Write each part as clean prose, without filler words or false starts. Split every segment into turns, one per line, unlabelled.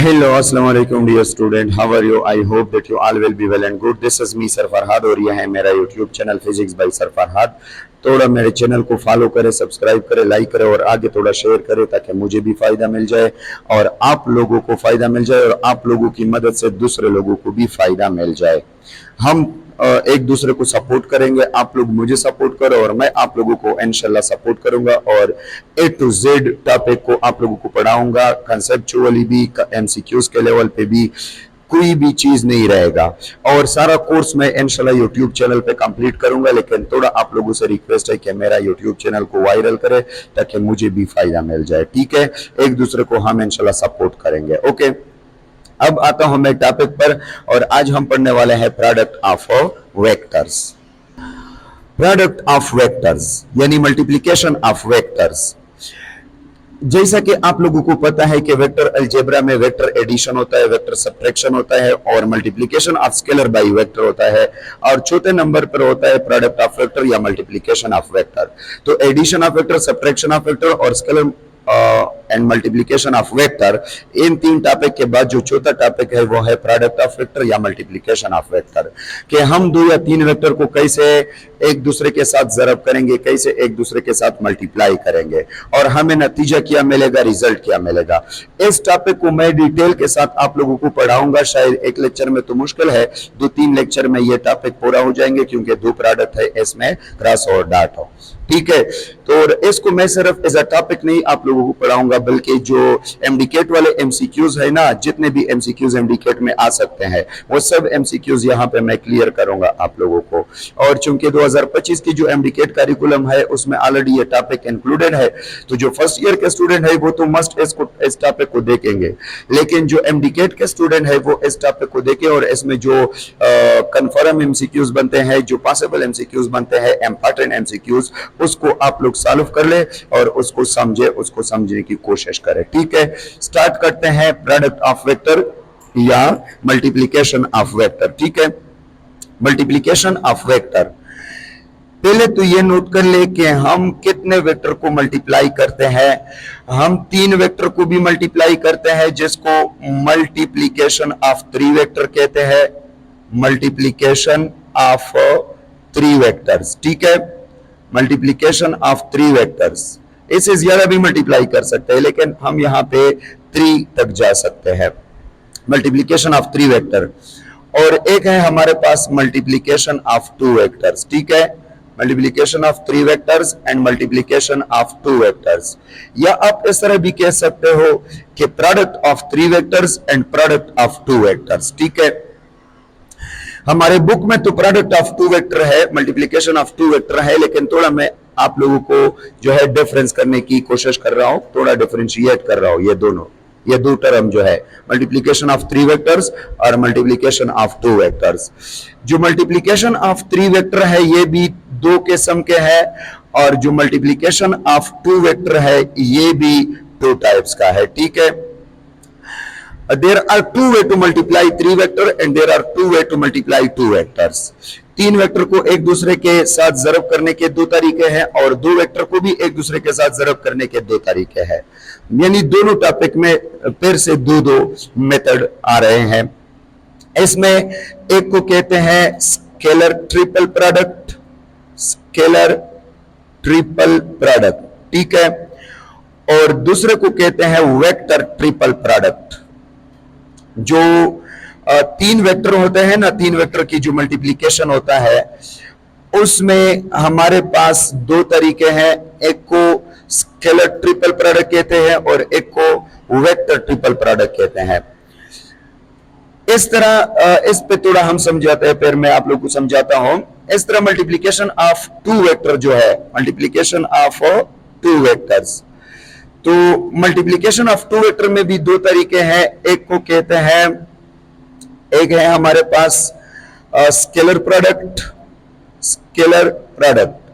Hello, Assalamu alaikum dear student. How are you? I hope that you all will be well and good. This is me Sir Farhad और यह है मेरा YouTube channel physics bye sir Farhad. थोड़ा मेरे channel को follow करें, subscribe करें, like करें और आगे थोड़ा शेयर करें ताकि मुझे भी फायदा मिल जाए और आप लोगों को फायदा मिल जाए और आप लोगों की मदद से दूसरे लोगों को भी फायदा मिल जाए। हम एक दूसरे को सपोर्ट करेंगे, आप लोग मुझे सपोर्ट करो और मैं आप लोगों को इंशाल्लाह सपोर्ट करूंगा और A to Z टॉपिक को आप लोगों को पढ़ाऊंगा, कंसेप्चुअली भी, एमसीक्यूज के लेवल पे भी कोई भी चीज नहीं रहेगा और सारा कोर्स मैं इंशाल्लाह यूट्यूब चैनल पे कंप्लीट करूंगा। लेकिन थोड़ा आप लोगों से रिक्वेस्ट है कि मेरा यूट्यूब चैनल को वायरल करें ताकि मुझे भी फायदा मिल जाए। ठीक है, एक दूसरे को हम इंशाल्लाह सपोर्ट करेंगे। ओके, अब आता हूं मैं टॉपिक पर और आज हम पढ़ने वाले हैं product of vectors. Product of vectors यानी मल्टीप्लिकेशन ऑफ वेक्टर्स। जैसा कि आप लोगों को पता है कि वेक्टर अलजेब्रा में वेक्टर एडिशन होता है, वेक्टर सब्ट्रैक्शन होता है और multiplication of scalar by vector होता है और चौथे नंबर पर होता है प्रोडक्ट ऑफ वेक्टर या मल्टीप्लिकेशन ऑफ वेक्टर। तो addition of vector, subtraction of vector और scalar and multiplication of vector, इन तीन टॉपिक के बाद जो चौथा टॉपिक है वो है प्रोडक्ट ऑफ वेक्टर या मल्टीप्लिकेशन ऑफ वेक्टर। कि हम दो या तीन वेक्टर को कैसे एक दूसरे के साथ ज़रब करेंगे, कैसे एक दूसरे के साथ मल्टीप्लाई करेंगे और हमें नतीजा क्या मिलेगा, रिजल्ट क्या मिलेगा। इस टॉपिक को मैं डिटेल के साथ आप लोगों को पढ़ाऊंगा। शायद एक लेक्चर में तो मुश्किल है, 2-3 लेक्चर में ये टॉपिक पूरा हो जाएंगे क्योंकि दो प्रोडक्ट है, इसमें क्रॉस और डॉट हो। ठीक है, तो इसको मैं सिर्फ एज अ टॉपिक नहीं आप लोगों को पढ़ाऊंगा बल्कि जो एमडीकेट वाले एमसीक्यूज है ना, जितने भी एमसीक्यूज एमडीकेट में आ सकते हैं वो सब एमसीक्यूज यहाँ पे मैं क्लियर करूंगा आप लोगों को। और चूंकि 2025 की जो एमडीकेट करिकुलम है उसमें ऑलरेडी ये टॉपिक इंक्लूडेड है, तो जो फर्स्ट ईयर के स्टूडेंट है वो तो मस्ट इस टॉपिक को देखेंगे, लेकिन जो एमडीकेट के स्टूडेंट है वो इस टॉपिक को देखें और इसमें जो कंफर्म एमसीक्यूज बनते हैं, जो पॉसिबल एमसीक्यूज बनते हैं, इंपॉर्टेंट एमसीक्यूज, उसको आप लोग सॉल्व कर ले और उसको समझे, उसको समझने की कोशिश करें। ठीक है, स्टार्ट करते हैं प्रोडक्ट ऑफ वेक्टर या मल्टीप्लिकेशन ऑफ वेक्टर। ठीक है, मल्टीप्लिकेशन ऑफ वेक्टर, पहले तो ये नोट कर ले कि हम कितने वेक्टर को मल्टीप्लाई करते हैं। हम 3 वेक्टर को भी मल्टीप्लाई करते हैं जिसको मल्टीप्लिकेशन ऑफ 3 वेक्टर कहते हैं, मल्टीप्लिकेशन ऑफ 3 वेक्टर्स। ठीक है, मल्टीप्लिकेशन ऑफ 3 वेक्टर्स, इससे ज्यादा भी मल्टीप्लाई कर सकते हैं लेकिन हम यहाँ पे 3 तक जा सकते हैं, मल्टीप्लिकेशन ऑफ 3 वेक्टर। और एक है हमारे पास मल्टीप्लिकेशन ऑफ 2 वेक्टर्स। ठीक है, multiplication of 3 vectors and multiplication of 2 vectors, या आप इस तरह भी कह सकते हो कि product of 3 vectors and product of 2 vectors. ठीक है, हमारे बुक में तो प्रोडक्ट ऑफ 2 वेक्टर है, मल्टीप्लिकेशन ऑफ 2 वेक्टर है, लेकिन थोड़ा मैं आप लोगों को जो है डिफरेंस करने की कोशिश कर रहा हूं, थोड़ा डिफरेंशिएट कर रहा हूं ये दो टर्म जो है, मल्टीप्लिकेशन ऑफ 3 वेक्टर्स और मल्टीप्लिकेशन ऑफ 2 वेक्टर्स। जो मल्टीप्लिकेशन ऑफ 3 वेक्टर है ये भी 2 किस्म के हैं और जो मल्टीप्लिकेशन ऑफ 2 वेक्टर है ये भी 2 टाइप्स का है। ठीक है, there are 2 way to multiply 3 vector and there are 2 way to multiply 2 vectors। 3 vector को एक दूसरे के साथ ज़रब करने के 2 तरीके हैं और 2 वेक्टर को भी एक दूसरे के साथ ज़रब करने के 2 तरीके हैं, यानी दोनों टॉपिक में फिर से 2 मेथड आ रहे हैं। इसमें एक को कहते हैं scalar triple product, scalar triple product. ठीक है, और दूसरे को कहते हैं वेक्टर ट्रिपल प्रोडक्ट। जो 3 वेक्टर होते हैं ना, 3 वेक्टर की जो मल्टीप्लिकेशन होता है उसमें हमारे पास 2 तरीके हैं, एक को स्केलर ट्रिपल प्रोडक्ट कहते हैं और एक को वेक्टर ट्रिपल प्रोडक्ट कहते हैं। इस तरह इस पे थोड़ा हम समझाते हैं, फिर मैं आप लोग को समझाता हूं। इस तरह मल्टीप्लिकेशन ऑफ 2 वेक्टर जो है, मल्टीप्लिकेशन ऑफ 2 वेक्टर्स, तो मल्टीप्लिकेशन ऑफ 2 वेक्टर में भी 2 तरीके हैं। एक को कहते हैं, एक है हमारे पास स्केलर प्रोडक्ट, स्केलर प्रोडक्ट,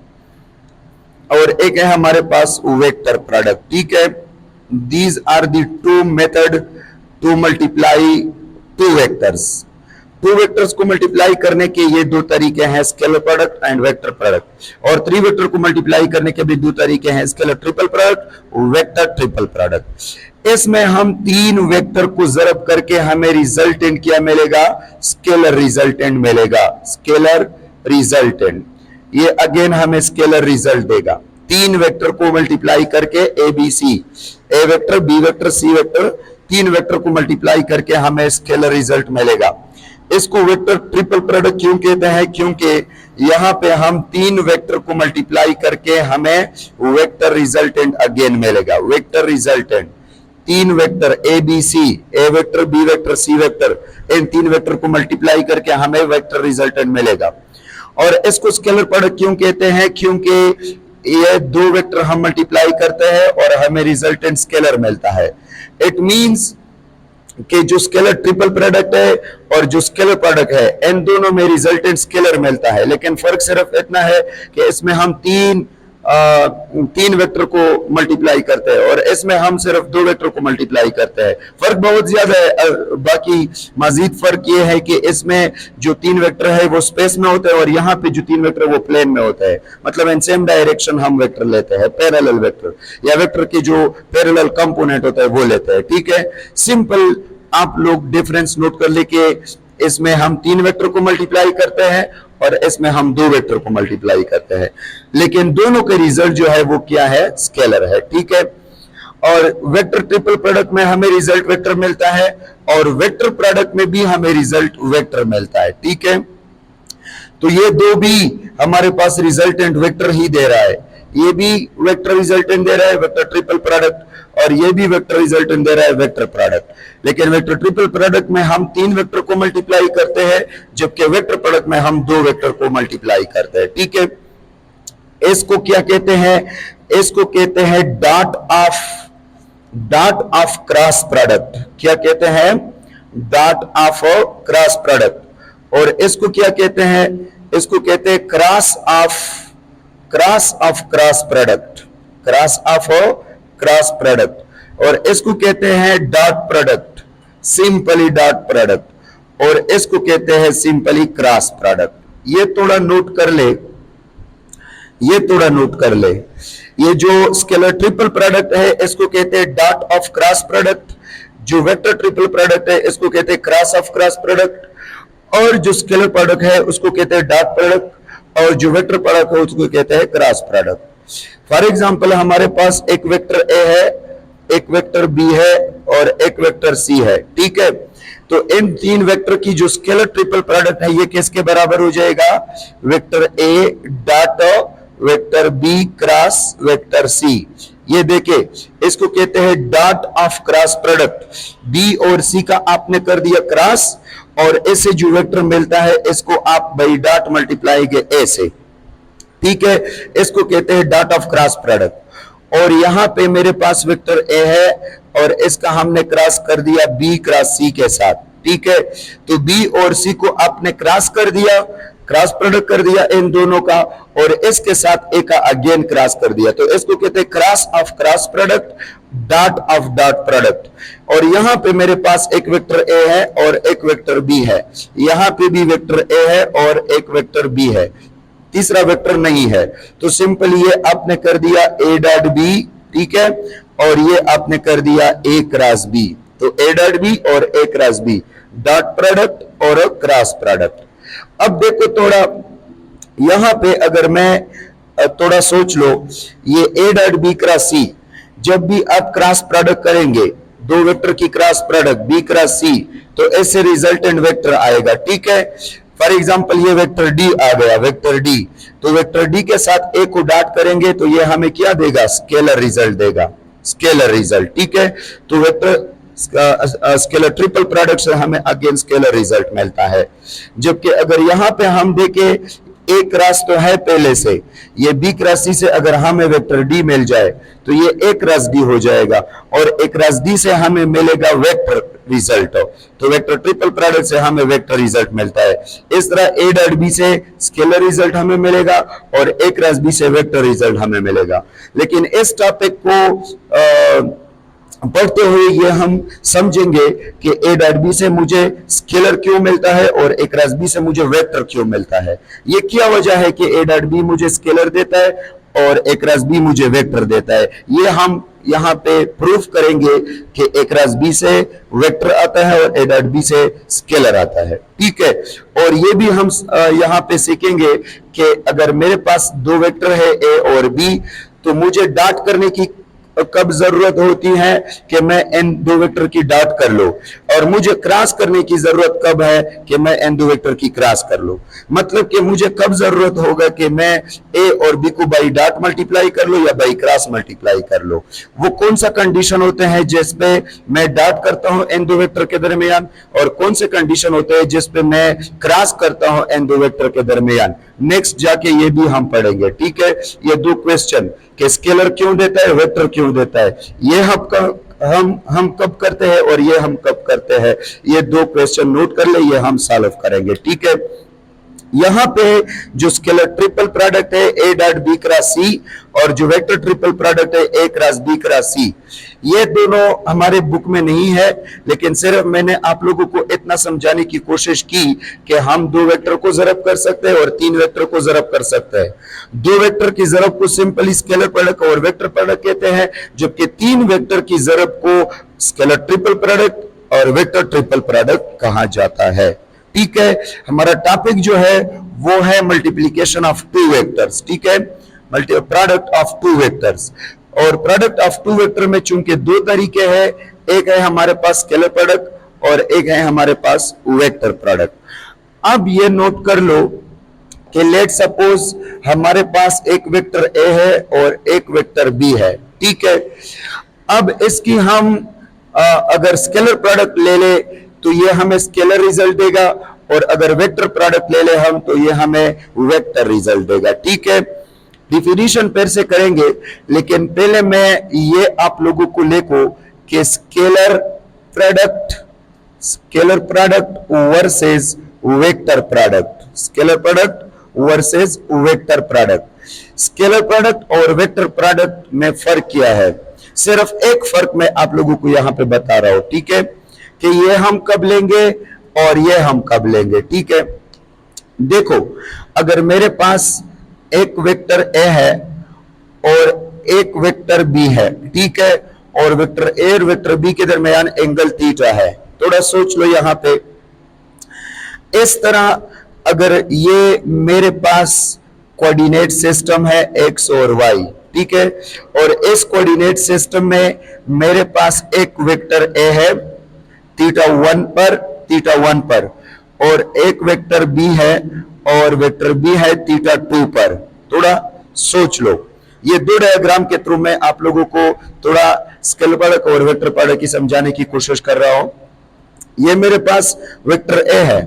और एक है हमारे पास वेक्टर प्रोडक्ट। ठीक है, these are the 2 method to multiply 2 vectors. 2 vectors को मल्टीप्लाई करने के ये 2 तरीके हैं, scalar product and vector product. और 3 वेक्टर को मल्टीप्लाई करने के भी 2 तरीके हैं, scalar triple product, vector triple product. इसमें हम तीन वेक्टर को जरब करके हमें रिजल्टेंट क्या मिलेगा, स्केलर रिजल्टेंट मिलेगा, स्केलर रिजल्टेंट। ये अगेन हमें स्केलर रिजल्ट देगा। तीन वेक्टर को मल्टीप्लाई करके A B C, A vector B vector C vector, तीन वेक्टर को मल्टीप्लाई करके हमें स्केलर रिजल्ट मिलेगा। इसको वेक्टर ट्रिपल प्रोडक्ट क्यों कहते हैं, क्योंकि यहां पे हम तीन वेक्टर को मल्टीप्लाई करके हमें वेक्टर रिजल्टेंट अगेन मिलेगा। वेक्टर रिजल्टेंट तीन vector A B C, A vector B vector C vector, इन तीन वेक्टर को मल्टीप्लाई करके हमें वेक्टर रिजल्टेंट मिलेगा। और इसको स्केलर प्रोडक्ट क्यों कहते हैं, क्योंकि ये दो वेक्टर हम मल्टीप्लाई करते हैं और हमें रिजल्टेंट स्केलर मिलता है। इट मींस कि जो स्केलर ट्रिपल प्रोडक्ट है और जो स्केलर प्रोडक्ट है, इन दोनों में रिजल्टेंट स्केलर मिलता है, लेकिन फर्क सिर्फ इतना है कि इसमें हम तीन वेक्टर को मल्टीप्लाई करते हैं और इसमें हम सिर्फ दो वेक्टर को मल्टीप्लाई करते हैं। फर्क बहुत ज्यादा है। बाकी मजीद फर्क ये है कि इसमें जो तीन वेक्टर है वो स्पेस में होते हैं और यहाँ पे जो तीन वेक्टर वो प्लेन में होता है। मतलब इन सेम डायरेक्शन हम वेक्टर लेते हैं, पैरेलल वेक्टर या वेक्टर के जो पैरेलल कंपोनेंट होता है वो लेते हैं। ठीक है, सिंपल आप लोग डिफरेंस नोट कर ले कि इसमें हम तीन वेक्टर को मल्टीप्लाई करते हैं और इसमें हम दो वेक्टर को मल्टीप्लाई करते हैं, लेकिन दोनों के रिजल्ट जो है वो क्या है, स्केलर है। ठीक है, और वेक्टर ट्रिपल प्रोडक्ट में हमें रिजल्ट वेक्टर मिलता है और वेक्टर प्रोडक्ट में भी हमें रिजल्ट वेक्टर मिलता है। ठीक है, तो ये दो भी हमारे पास रिजल्टेंट वेक्टर ही दे रहा है। ये भी वेक्टर रिजल्टेंट दे रहा है वेक्टर ट्रिपल प्रोडक्ट, और ये भी वेक्टर रिजल्टेंट दे रहा है वेक्टर प्रोडक्ट। लेकिन वेक्टर ट्रिपल प्रोडक्ट में हम तीन वेक्टर को मल्टीप्लाई करते हैं, जबकि वेक्टर प्रोडक्ट में हम दो वेक्टर को मल्टीप्लाई करते हैं। ठीक है, इसको क्या कहते हैं, इसको कहते हैं डॉट ऑफ क्रॉस प्रोडक्ट। क्या कहते हैं, डॉट ऑफ क्रॉस प्रोडक्ट। और इसको क्या कहते हैं, इसको कहते हैं cross of cross product, cross of cross product. और इसको कहते हैं dot product, simply dot product. और इसको कहते हैं सिंपली क्रॉस प्रोडक्ट। ये थोड़ा नोट कर ले, ये थोड़ा नोट कर ले। ये जो स्केलर ट्रिपल प्रोडक्ट है इसको कहते हैं डॉट ऑफ क्रॉस प्रोडक्ट, जो वेक्टर ट्रिपल प्रोडक्ट है इसको कहते हैं क्रॉस ऑफ क्रॉस प्रोडक्ट, और जो स्केलर प्रोडक्ट है उसको कहते हैं डॉट प्रोडक्ट, और जो वेक्टर प्रोडक्ट है उसको कहते हैं क्रॉस प्रोडक्ट। फॉर एग्जांपल हमारे पास एक वेक्टर ए है, एक वेक्टर बी है और एक वेक्टर सी है। ठीक है, तो इन तीन वेक्टर की जो स्केलर ट्रिपल प्रोडक्ट है ये किसके बराबर हो जाएगा, vector A dot vector B cross vector C. ये देखे, इसको कहते हैं dot of cross product. B और सी का आपने कर दिया क्रॉस, और ऐसे जो वेक्टर मिलता है इसको आप बाई डॉट मल्टीप्लाई के ए से। ठीक है, इसको कहते हैं डॉट ऑफ क्रॉस प्रोडक्ट। और यहां पे मेरे पास वेक्टर ए है और इसका हमने क्रॉस कर दिया बी क्रॉस सी के साथ। ठीक है, तो बी और सी को आपने क्रॉस कर दिया, क्रॉस प्रोडक्ट कर दिया इन दोनों का, और इसके साथ ए का अगेन क्रॉस कर दिया, तो इसको कहते हैं cross of cross product, dot of dot product. और यहां पे मेरे पास एक वेक्टर ए है और एक वेक्टर बी है, यहां पे भी वेक्टर ए है और एक वेक्टर बी है, तीसरा वेक्टर नहीं है। तो सिंपल ये आपने कर दिया ए डॉट बी। ठीक है, और ये आपने कर दिया ए क्रॉस बी। तो ए डॉट बी और ए क्रॉस बी, डॉट प्रोडक्ट और क्रॉस प्रोडक्ट। अब देखो थोड़ा यहां पे अगर मैं थोड़ा सोच लो, ये ए डॉट बी क्रॉस सी, जब भी आप क्रॉस प्रोडक्ट करेंगे दो वेक्टर की क्रॉस प्रोडक्ट बी क्रॉस सी, तो ऐसे रिजल्टेंट वेक्टर आएगा। ठीक है, फॉर एग्जांपल ये वेक्टर डी आ गया, वेक्टर डी, तो वेक्टर डी के साथ ए को डॉट करेंगे तो ये हमें क्या देगा, स्केलर रिजल्ट देगा, स्केलर रिजल्ट। ठीक है, तो वेक्टर स्केलर ट्रिपल प्रोडक्ट से हमें अगेन स्केलर रिजल्ट मिलता है। जबकि अगर यहां पे हम देखें ए क्रॉस तो है पहले से, ये बी क्रॉस सी से अगर हमें वेक्टर डी मिल जाए तो ये ए क्रॉस डी हो जाएगा, और ए क्रॉस डी से हमें मिलेगा वेक्टर रिजल्ट। तो वेक्टर ट्रिपल प्रोडक्ट से हमें वेक्टर रिजल्ट मिलता है। इस तरह ए डॉट बी से स्केलर रिजल्ट हमें मिलेगा और ए क्रॉस बी से वेक्टर रिजल्ट हमें मिलेगा। लेकिन इस टॉपिक को पढ़ते हुए ये हम समझेंगे कि ए डॉट बी से मुझे स्केलर क्यों मिलता है और ए क्रॉस बी से मुझे वेक्टर क्यों मिलता है। ये क्या वजह है कि ए डॉट बी मुझे स्केलर देता है और ए क्रॉस बी मुझे वेक्टर देता है, ये हम यहाँ पे प्रूफ करेंगे कि ए क्रॉस बी से वेक्टर आता है और ए डॉट बी से स्केलर आता है। ठीक है, और ये भी हम यहाँ पे सीखेंगे कि अगर मेरे पास दो वेक्टर है ए और बी, तो मुझे डॉट करने की कब जरूरत होती है कि मैं इन दो वेक्टर की डॉट कर लो, और मुझे क्रॉस करने की जरूरत कब है कि मैं इन दो वेक्टर की क्रॉस कर लो। मतलब कि मुझे कब जरूरत होगा कि मैं ए और बी को बाई डॉट मल्टीप्लाई कर लो या बाई क्रॉस मल्टीप्लाई कर लो। वो कौन सा कंडीशन होते हैं जिसपे मैं डॉट करता हूं इन दो वेक्टर के दरमियान, और कौन से कंडीशन होते हैं जिसपे मैं क्रॉस करता हूं इन दो वेक्टर के दरमियान। नेक्स्ट जाके ये भी हम पढ़ेंगे। ठीक है, ये दो क्वेश्चन कि स्केलर क्यों देता है, वेक्टर क्यों देता है, ये हम कब करते हैं और ये हम कब करते हैं, ये दो क्वेश्चन नोट कर ले, ये हम सॉल्व करेंगे। ठीक है, यहां पे जो स्केलर ट्रिपल प्रोडक्ट है ए डॉट बी क्रॉस सी, और जो वेक्टर ट्रिपल प्रोडक्ट है ए क्रॉस बी क्रॉस सी, ये दोनों हमारे बुक में नहीं है, लेकिन सिर्फ मैंने आप लोगों को इतना समझाने की कोशिश की कि हम दो वेक्टर को ज़रब कर सकते हैं और तीन वेक्टर को ज़रब कर सकते हैं। दो वेक्टर की ज़रब को सिंपली स्केलर प्रोडक्ट और वेक्टर प्रोडक्ट कहते हैं, जबकि तीन वेक्टर की ज़रब को स्केलर ट्रिपल प्रोडक्ट और वेक्टर ट्रिपल प्रोडक्ट कहा जाता है। ठीक है, हमारा टॉपिक जो है वो है मल्टीप्लीकेशन ऑफ टू वेक्टर्स। ठीक है, प्रोडक्ट ऑफ टू वेक्टर्स, और प्रोडक्ट ऑफ टू वेक्टर में चूंकि दो तरीके हैं, एक है हमारे पास स्केलर प्रोडक्ट और एक है हमारे पास वेक्टर प्रोडक्ट। अब ये नोट कर लो कि लेट सपोज हमारे पास एक वेक्टर ए है और एक वेक्टर बी है। ठीक है, अब इसकी हम अगर स्केलर प्रोडक्ट ले ले तो ये हमें स्केलर रिजल्ट देगा, और अगर वेक्टर प्रोडक्ट ले ले हम तो ये हमें वेक्टर रिजल्ट देगा। ठीक है, डिफिनीशन फिर से करेंगे, लेकिन पहले मैं ये आप लोगों को लिखो कि scalar product versus vector product, scalar product versus vector product. Scalar product और वेक्टर प्रोडक्ट में फर्क क्या है, सिर्फ एक फर्क मैं आप लोगों को यहां पे बता रहा हूं। ठीक है, कि ये हम कब लेंगे और ये हम कब लेंगे। ठीक है, देखो अगर मेरे पास एक वेक्टर ए है और एक वेक्टर बी है, ठीक है, और वेक्टर ए और वेक्टर बी के दरमियान एंगल थीटा है, थोड़ा सोच लो यहां पे। इस तरह अगर ये मेरे पास कोऑर्डिनेट सिस्टम है एक्स और वाई, ठीक है, और इस कोऑर्डिनेट सिस्टम में मेरे पास एक वेक्टर ए है थीटा 1 पर, और एक वेक्टर बी है और वेक्टर बी है थीटा 2 पर। थोड़ा सोच लो, ये दो डायग्राम के थ्रू मैं आप लोगों को थोड़ा स्केलर प्रोडक्ट और वेक्टर प्रोडक्ट की समझाने की कोशिश कर रहा हूं। ये मेरे पास वेक्टर ए है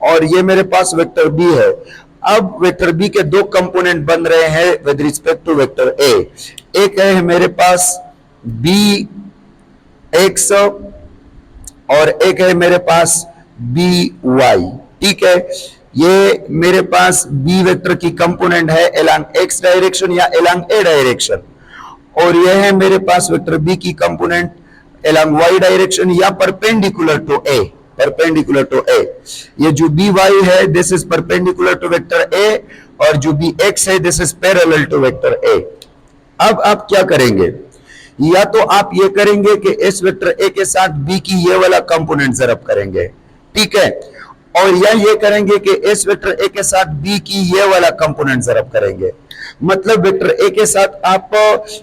और ये मेरे पास वेक्टर बी है। अब वेक्टर बी के दो कंपोनेंट बन रहे हैं with respect to vector A. एक है मेरे पास बी एक्स और एक है मेरे पास बी वाई। ठीक है, ये मेरे पास बी वेक्टर की कंपोनेंट है अलोंग एक्स डायरेक्शन या अलोंग ए डायरेक्शन, और यह है मेरे पास वेक्टर बी की कंपोनेंट अलोंग वाई डायरेक्शन या perpendicular to A, perpendicular to A. ये जो बी वाई है this is perpendicular to vector A, और जो बी एक्स है this is parallel to vector A. अब आप क्या करेंगे, या तो आप ये करेंगे कि इस वेक्टर ए के साथ बी की ये वाला कंपोनेंट ज़रब करेंगे, ठीक है, और या ये करेंगे कि इस वेक्टर ए के साथ बी की ये वाला कंपोनेंट ज़रब करेंगे। मतलब वेक्टर ए के साथ आप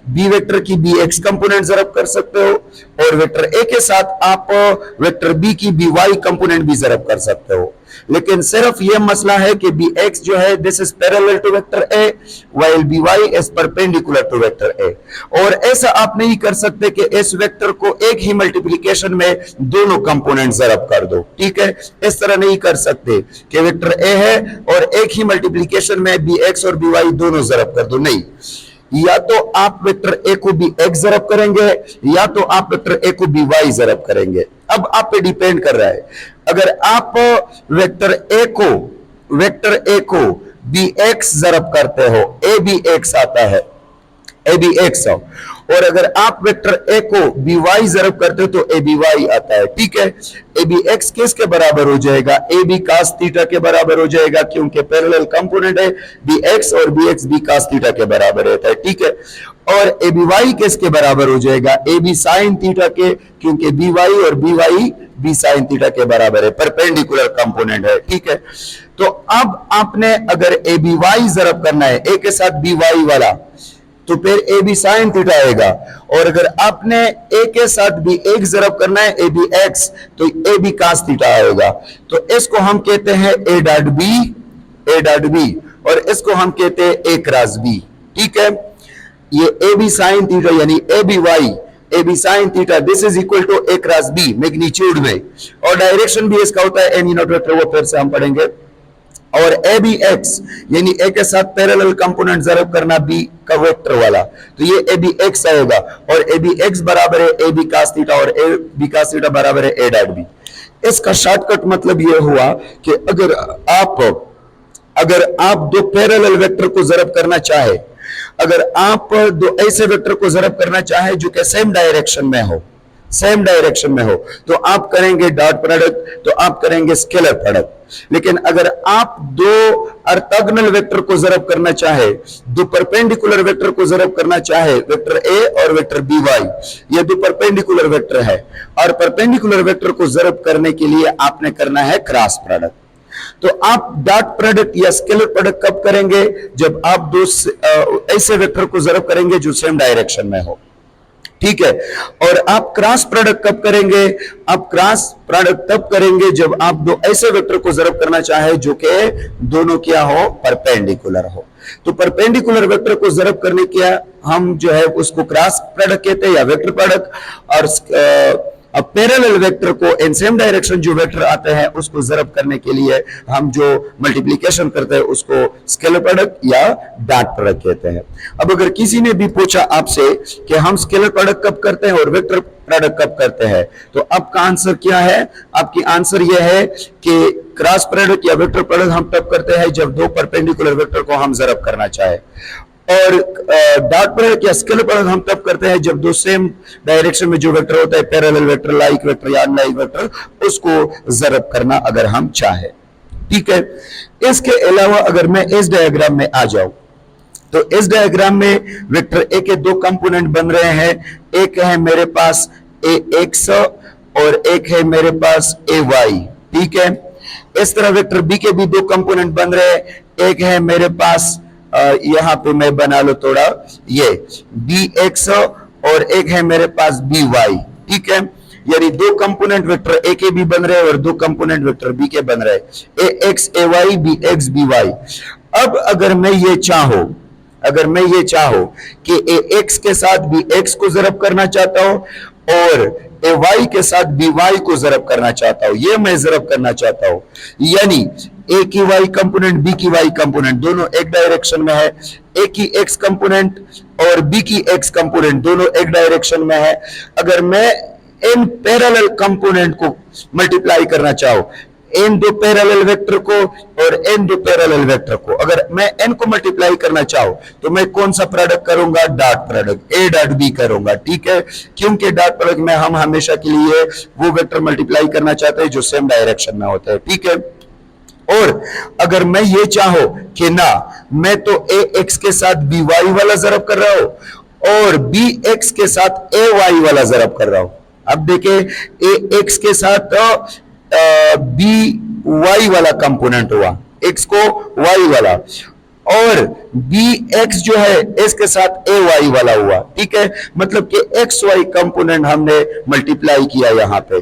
बी वेक्टर की बी एक्स कंपोनेंट ज़रब कर सकते हो, और वेक्टर ए के साथ आप वेक्टर बी की बी वाई कंपोनेंट भी ज़रब कर सकते हो। लेकिन सिर्फ ये मसला है कि बी एक्स जो है this is parallel to vector A while B Y is perpendicular to vector A. और ऐसा आप नहीं कर सकते कि इस वेक्टर को एक ही मल्टीप्लिकेशन में दोनों कंपोनेंट ज़रब कर दो, ठीक है, इस तरह नहीं कर सकते कि वेक्टर ए है और एक ही मल्टीप्लिकेशन में बी एक्स और बी वाई दोनों ज़रब कर दो, नहीं। या तो आप वेक्टर ए को बी एक्स ज़रब करेंगे या तो आप वेक्टर ए को बी वाई ज़रब करेंगे। अब आप पे डिपेंड कर रहा है। अगर आप वेक्टर ए को बी एक्स ज़रब करते हो, ए बी एक्स आता है, ए बी एक्स, और अगर आप वेक्टर ए को बी वाई जरब करते हो तो ए बी वाई आता है, ठीक है। ए बी एक्स किसके बराबर हो जाएगा, ए बी कास थीटा के बराबर हो जाएगा, क्योंकि पैरेलल कंपोनेंट है बी एक्स और B X B cos theta के बराबर रहता है, ठीक है। और ए बी वाई किसके बराबर हो जाएगा, ए बी साइन थीटा के, क्योंकि बी वाई और B Y B sine theta के बराबर है, परपेंडिकुलर कंपोनेंट है, ठीक है। तो अब आपने अगर ए बी वाई जरब करना है ए के साथ बी वाई वाला, तो फिर ए बी साइन थीटा आएगा। और अगर आपने ए के साथ बी एक्स जरब करना है ए बी एक्स, तो ए बी कास थीटा आएगा। तो इसको हम कहते हैं ए डॉट बी, और इसको हम कहते हैं ए क्रॉस बी, ठीक है। ये ए बी साइन थीटा यानी A B Y A B sine theta, this is equal to A cross B magnitude में, और डायरेक्शन भी इसका होता है एन यूनिट वेक्टर, वो फिर से हम पढ़ेंगे। और ए बी एक्स यानी ए के साथ पैरेलल कंपोनेंट जरब करना बी का वेक्टर वाला, तो ये ए बी एक्स आएगा, और ए बी एक्स बराबर है ए बी कास थीटा, और ए बी कास थीटा बराबर है ए डॉट बी। इसका शॉर्टकट मतलब ये हुआ कि अगर आप दो पैरेलल वेक्टर को जरब करना चाहे, अगर आप दो ऐसे वेक्टर को जरब करना चाहे जो कि सेम डायरेक्शन में हो, तो आप करेंगे डॉट प्रोडक्ट, तो आप करेंगे स्केलर प्रोडक्ट। लेकिन अगर आप दो ऑर्थोगोनल वेक्टर को जरब करना चाहे, दो परपेंडिकुलर वेक्टर को जरब करना चाहे, वेक्टर ए और वेक्टर बी वाई, ये दो परपेंडिकुलर वेक्टर है, और परपेंडिकुलर वेक्टर को जरब करने के लिए आपने करना है क्रॉस प्रोडक्ट। तो आप डॉट प्रोडक्ट या स्केलर प्रोडक्ट कब करेंगे, जब आप दो ऐसे वेक्टर को जरब करेंगे जो सेम डायरेक्शन में हो, ठीक है। और आप क्रॉस प्रोडक्ट कब करेंगे, आप क्रॉस प्रोडक्ट तब करेंगे जब आप दो ऐसे वेक्टर को जरब करना चाहे जो कि दोनों क्या हो, परपेंडिकुलर हो। तो परपेंडिकुलर वेक्टर को जरब करने के हम जो है उसको क्रॉस प्रोडक्ट कहते हैं या वेक्टर प्रोडक्ट, और अब पैरेलल वेक्टर को इन सेम डायरेक्शन जो वेक्टर आते हैं उसको जरब करने के लिए हम जो मल्टीप्लिकेशन करते हैं उसको स्केलर प्रोडक्ट या डॉट प्रोडक्ट कहते हैं। अब अगर किसी ने भी पूछा आपसे कि हम स्केलर प्रोडक्ट कब करते हैं और वेक्टर प्रोडक्ट कब करते हैं, तो आपका आंसर क्या है, आपकी आंसर यह है कि क्रॉस प्रोडक्ट या वेक्टर प्रोडक्ट हम तब करते हैं जब दो परपेंडिकुलर वेक्टर को हम जरब करना चाहे, और डॉट प्रोडक्ट या स्केलर प्रोडक्ट हम तब करते हैं जब दो सेम डायरेक्शन में जो वेक्टर होता है, पैरेलल वेक्टर, लाइक वेक्टर या अनलाइक वेक्टर, उसको जरब करना अगर हम चाहे, ठीक है। इसके अलावा अगर मैं इस डायग्राम में आ जाऊं, तो इस डायग्राम में वेक्टर ए के दो कंपोनेंट बन रहे हैं, एक है मेरे पास ए एक्स और एक है मेरे पास ए वाई, ठीक है। इस तरह वेक्टर बी के भी दो कंपोनेंट बन रहे हैं, एक है मेरे पास यहां पे मैं बना लो थोड़ा, ये बी एक्स और एक है मेरे पास बी वाई, ठीक है। यानी दो कंपोनेंट वेक्टर ए के भी बन रहे हैं और दो कंपोनेंट वेक्टर बी के बन रहे हैं, A X A Y, B X B Y. अब अगर मैं ये चाहूं कि ए एक्स के साथ बी एक्स को जरब करना चाहता हूं और ए वाई के साथ बी वाई को जरब करना चाहता हूं, ये मैं जरब करना चाहता हूं, यानी ए की वाई कंपोनेंट बी की वाई कंपोनेंट दोनों एक डायरेक्शन में है, ए की एक्स कंपोनेंट और बी की एक्स कंपोनेंट दोनों एक डायरेक्शन में है। अगर मैं इन पैरेलल कंपोनेंट को मल्टीप्लाई करना चाहूं, इन दो पैरेलल वेक्टर को और इन दो पैरेलल वेक्टर को, अगर मैं n को मल्टीप्लाई करना चाहूं तो मैं कौन सा प्रोडक्ट करूंगा, dot product, A dot B करूंगा, ठीक है। क्योंकि डॉट प्रोडक्ट में हम हमेशा के लिए वो वेक्टर मल्टीप्लाई करना चाहते हैं जो सेम डायरेक्शन में होते हैं, ठीक है। और अगर मैं ये चाहूं कि ना मैं तो ए एक्स के साथ बी वाई वाला जरब कर रहा हूं और बी एक्स के साथ ए वाई वाला जरब कर रहा हूं, अब देखें ए एक्स के साथ बी वाई वाला कंपोनेंट हुआ, एक्स को वाई वाला, और बी एक्स जो है इसके साथ ए वाई वाला हुआ, ठीक है। मतलब कि एक्स वाई कंपोनेंट हमने मल्टीप्लाई किया यहां पे।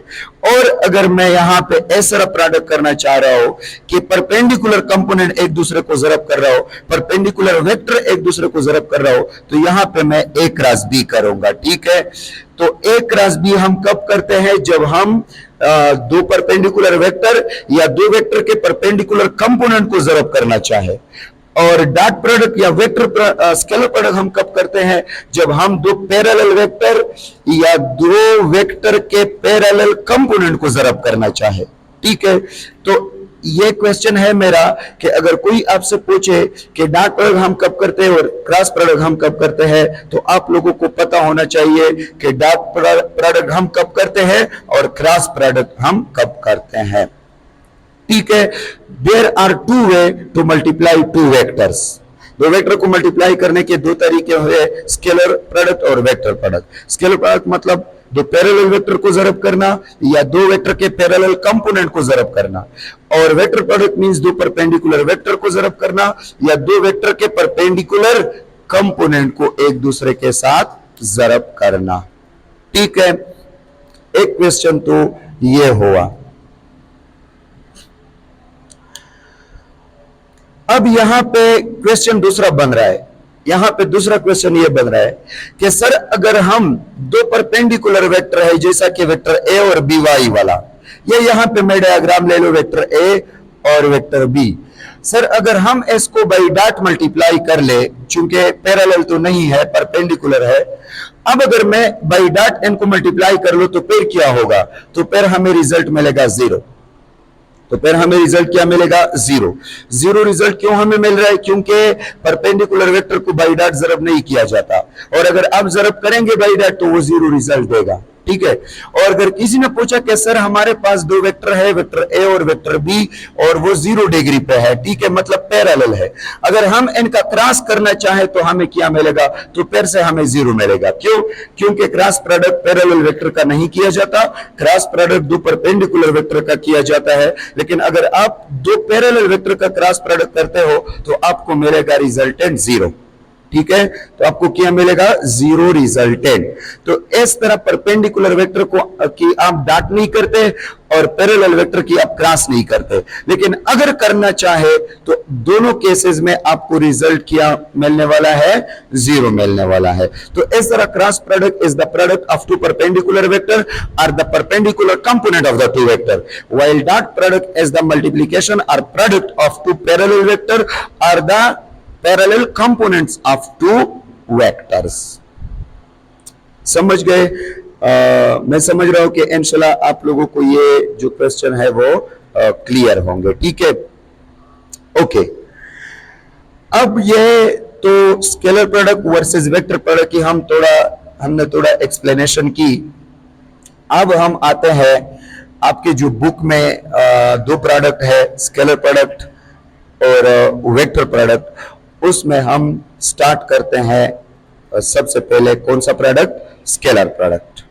और अगर मैं यहां पे ऐसा प्रोडक्ट करना चाह रहा हूं कि परपेंडिकुलर कंपोनेंट एक दूसरे को जरब कर रहा हूं, परपेंडिकुलर वेक्टर एक दूसरे को जरब कर रहा हूं, तो यहां पे मैं ए क्रॉस बी करूंगा, ठीक है। तो ए क्रॉस बी हम कब करते हैं, जब हम दो परपेंडिकुलर वेक्टर या दो वेक्टर के परपेंडिकुलर कंपोनेंट को जरब करना चाहे। और डॉट प्रोडक्ट या वेक्टर स्केलर प्रोडक्ट हम कब करते हैं, जब हम दो पैरेलल वेक्टर या दो वेक्टर के पैरेलल कंपोनेंट को जरब करना चाहे, ठीक है। तो ये क्वेश्चन है मेरा कि अगर कोई आपसे पूछे कि डॉट प्रोडक्ट हम कब करते हैं और क्रॉस प्रोडक्ट हम कब करते हैं, तो आप लोगों को पता होना चाहिए कि डॉट प्रोडक्ट हम कब करते हैं और क्रॉस प्रोडक्ट हम कब करते हैं। ठीक है, there are two way to multiply two vectors. दो वेक्टर को मल्टीप्लाई करने के दो तरीके हुए, स्केलर प्रोडक्ट और वेक्टर प्रोडक्ट। स्केलर प्रोडक्ट मतलब दो पैरेलल वेक्टर को ज़रब करना या दो वेक्टर के पैरेलल कंपोनेंट को ज़रब करना, और वेक्टर प्रोडक्ट मींस दो परपेंडिकुलर वेक्टर को ज़रब करना या दो वेक्टर के परपेंडिकुलर कंपोनेंट को एक दूसरे के साथ ज़रब करना। ठीक है, एक क्वेश्चन तो ये हुआ। अब यहां पे क्वेश्चन दूसरा बन रहा है, यहां पे दूसरा क्वेश्चन ये बन रहा है कि सर अगर हम दो परपेंडिकुलर वेक्टर है जैसा कि वेक्टर ए और बी वाई वाला, ये यहां पे मैं डायग्राम ले लो वेक्टर ए और वेक्टर बी। सर अगर हम इसको बाई डॉट मल्टीप्लाई कर ले, चूंकि पैरेलल तो नहीं है परपेंडिकुलर है, अब अगर मैं बाई डॉट इनको मल्टीप्लाई कर लो तो फिर क्या होगा, तो फिर हमें रिजल्ट मिलेगा जीरो। तो फिर हमें रिजल्ट क्या मिलेगा, जीरो। जीरो रिजल्ट क्यों हमें मिल रहा है, क्योंकि परपेंडिकुलर वेक्टर को बाई डॉट जरब नहीं किया जाता, और अगर आप जरब करेंगे बाई डॉट तो वो जीरो रिजल्ट देगा। ठीक है, और अगर किसी ने पूछा कि सर हमारे पास दो वेक्टर है, वेक्टर ए और वेक्टर बी, और वो 0 डिग्री पे है, ठीक है, मतलब पैरेलल है, अगर हम इनका क्रॉस करना चाहे तो हमें क्या मिलेगा, तो फिर से हमें जीरो मिलेगा। क्यों, क्योंकि क्रॉस प्रोडक्ट पैरेलल वेक्टर का नहीं किया जाता, क्रॉस प्रोडक्ट दो परपेंडिकुलर वेक्टर का किया जाता है। लेकिन अगर आप दो पैरेलल वेक्टर का क्रॉस प्रोडक्ट करते हो तो आपको मिलेगा रिजल्टेंट जीरो। ठीक है, तो आपको क्या मिलेगा, जीरो रिजल्टेंट। तो इस तरह परपेंडिकुलर वेक्टर को की आप डॉट नहीं करते और पैरेलल वेक्टर की आप क्रॉस नहीं करते, लेकिन अगर करना चाहे तो दोनों केसेस में आपको रिजल्ट क्या मिलने वाला है, जीरो मिलने वाला है। तो इस तरह cross product is the product of two perpendicular vector are the perpendicular component of the two vector, while dot product is the multiplication or product of two parallel vector are the parallel components of two vectors. समझ गए? मैं समझ रहा हूं कि इंशाल्लाह आप लोगों को ये जो क्वेश्चन है वो क्लियर होंगे। ठीक है, ओके। अब ये तो scalar product versus vector product की हमने थोड़ा एक्सप्लेनेशन की। अब हम आते हैं आपके जो बुक में दो प्रोडक्ट है, स्केलर प्रोडक्ट और वेक्टर प्रोडक्ट, उसमें हम स्टार्ट करते हैं सबसे पहले कौन सा प्रोडक्ट, स्केलर प्रोडक्ट।